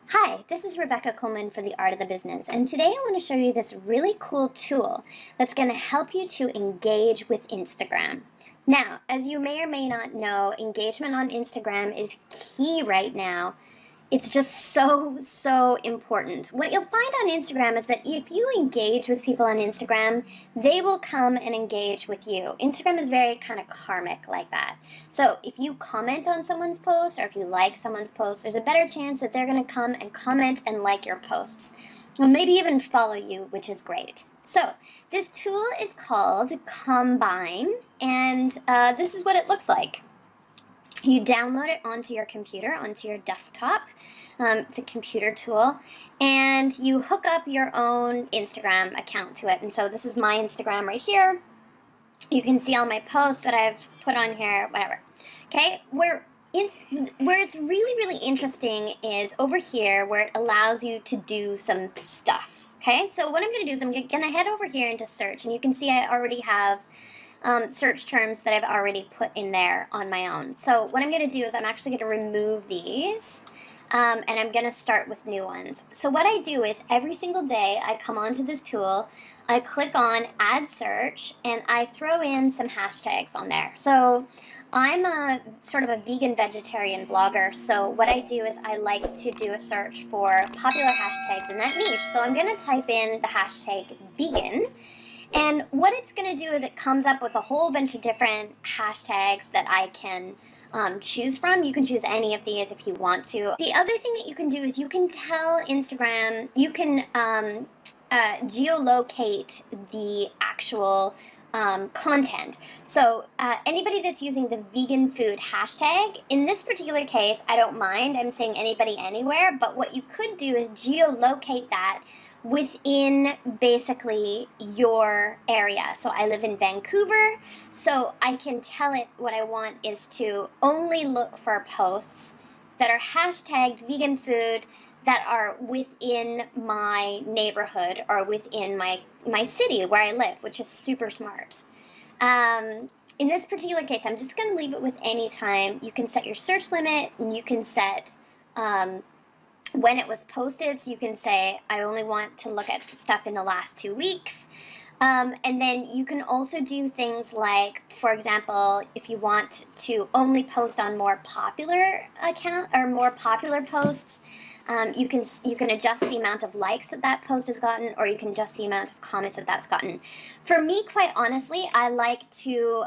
Hi, this is Rebecca Coleman for The Art of the Business, and today I want to show you this really cool tool that's going to help you to engage with Instagram. Now, as you may or may not know, engagement on Instagram is key right now. It's just so important. What you'll find on Instagram is that if you engage with people on Instagram, they will come and engage with you. Instagram is very kind of karmic like that. So if you comment on someone's post or if you like someone's post, there's a better chance that they're going to come and comment and like your posts. And maybe even follow you, which is great. So this tool is called Combin, and this is what it looks like. You download it onto your computer, onto your desktop. It's a computer tool. And you hook up your own Instagram account to it. And so this is my Instagram right here. You can see all my posts that I've put on here, whatever. Okay, where it's really interesting is over here where it allows you to do some stuff. Okay, so what I'm going to do is I'm going to head over here into search. And you can see I already have search terms that I've already put in there on my own. So what I'm going to do is I'm actually going to remove these and I'm going to start with new ones. So what I do is every single day I come onto this tool, I click on add search, and I throw in some hashtags on there. So I'm a sort of a vegan vegetarian blogger, so what I do is I like to do a search for popular hashtags in that niche. So I'm going to type in the hashtag vegan. And what it's going to do is it comes up with a whole bunch of different hashtags that I can choose from. You can choose any of these if you want to. The other thing that you can do is you can tell Instagram, you can geolocate the actual content. So anybody that's using the vegan food hashtag, in this particular case, I don't mind. I'm saying anybody anywhere. But what you could do is geolocate that within basically your area. So I live in Vancouver, so I can tell it what I want is to only look for posts that are hashtagged vegan food that are within my neighborhood or within my city where I live, which is super smart. In this particular case, I'm just going to leave it with any time. You can set your search limit, and you can set when it was posted, so you can say, I only want to look at stuff in the last 2 weeks. And then you can also do things like, for example, if you want to only post on more popular posts, you can adjust the amount of likes that post has gotten, or you can adjust the amount of comments that's gotten. For me, quite honestly, I like to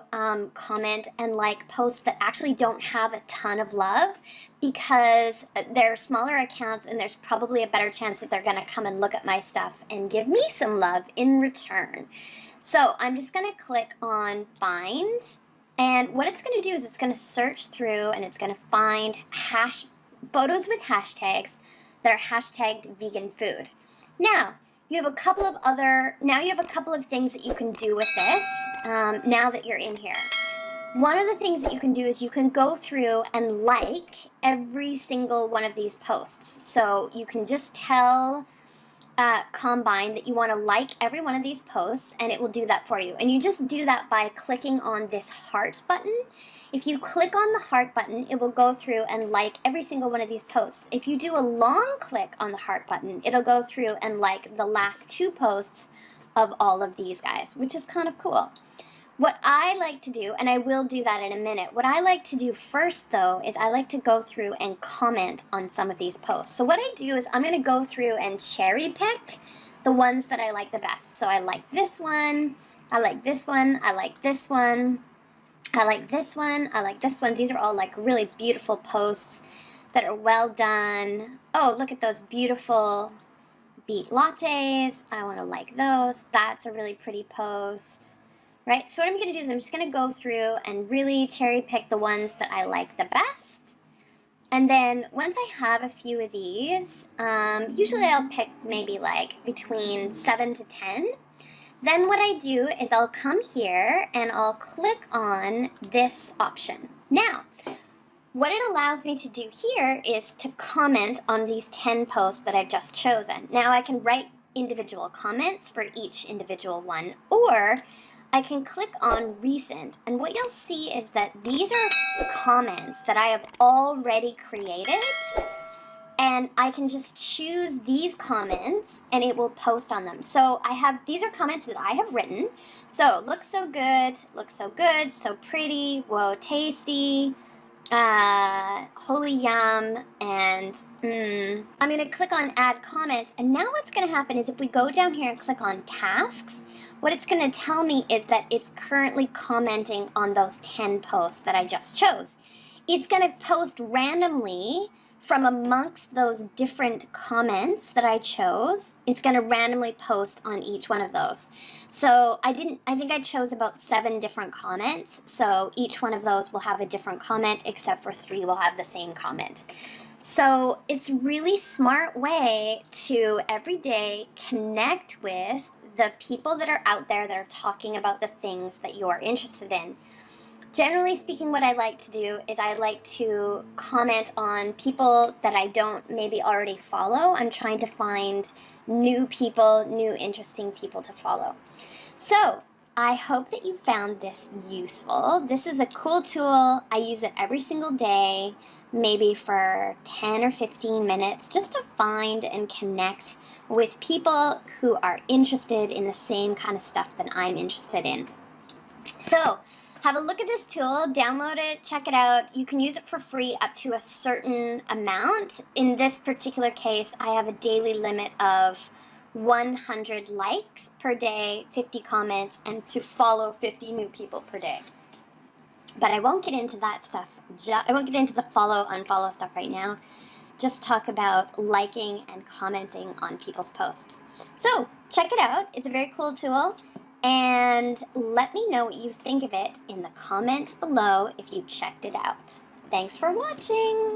comment and like posts that actually don't have a ton of love, because they're smaller accounts and there's probably a better chance that they're going to come and look at my stuff and give me some love in return. So I'm just going to click on find, and what it's going to do is it's going to search through and it's going to find photos with hashtags that are hashtagged vegan food. Now you have a couple of things that you can do with this now that you're in here. One of the things that you can do is you can go through and like every single one of these posts. So you can just tell Combin that you want to like every one of these posts, and it will do that for you. And you just do that by clicking on this heart button. If you click on the heart button, it will go through and like every single one of these posts. If you do a long click on the heart button, it'll go through and like the last 2 posts of all of these guys, which is kind of cool. What I like to do, and I will do that in a minute, what I like to do first, though, is I like to go through and comment on some of these posts. So what I do is I'm going to go through and cherry pick the ones that I like the best. So I like this one, I like this one, I like this one, I like this one, I like this one. These are all like really beautiful posts that are well done. Oh, look at those beautiful beet lattes. I want to like those. That's a really pretty post. Right, so what I'm going to do is I'm just going to go through and really cherry pick the ones that I like the best. And then once I have a few of these, usually I'll pick maybe like between 7 to 10. Then what I do is I'll come here and I'll click on this option. Now, what it allows me to do here is to comment on these 10 posts that I've just chosen. Now I can write individual comments for each individual one, or I can click on recent, and what you'll see is that these are comments that I have already created, and and I can just choose these comments and it will post on them. So these are comments that I have written. So, looks so good, so pretty, whoa, tasty, holy yum, and I'm going to click on add comments, and now what's going to happen is if we go down here and click on tasks, what it's going to tell me is that it's currently commenting on those 10 posts that I just chose. It's going to post randomly from amongst those different comments that I chose. It's going to randomly post on each one of those. So I think I chose about 7 different comments. So each one of those will have a different comment, except for 3 will have the same comment. So it's really smart way to every day connect with the people that are out there that are talking about the things that you're interested in. Generally speaking, what I like to do is I like to comment on people that I don't maybe already follow. I'm trying to find new people, new interesting people to follow. So I hope that you found this useful. This is a cool tool. I use it every single day, maybe for 10 or 15 minutes, just to find and connect with people who are interested in the same kind of stuff that I'm interested in. So have a look at this tool, download it, check it out. You can use it for free up to a certain amount. In this particular case, I have a daily limit of 100 likes per day, 50 comments, and to follow 50 new people per day. But I won't get into that stuff. I won't get into the follow, unfollow stuff right now. Just talk about liking and commenting on people's posts. So check it out. It's a very cool tool. And let me know what you think of it in the comments below if you checked it out. Thanks for watching!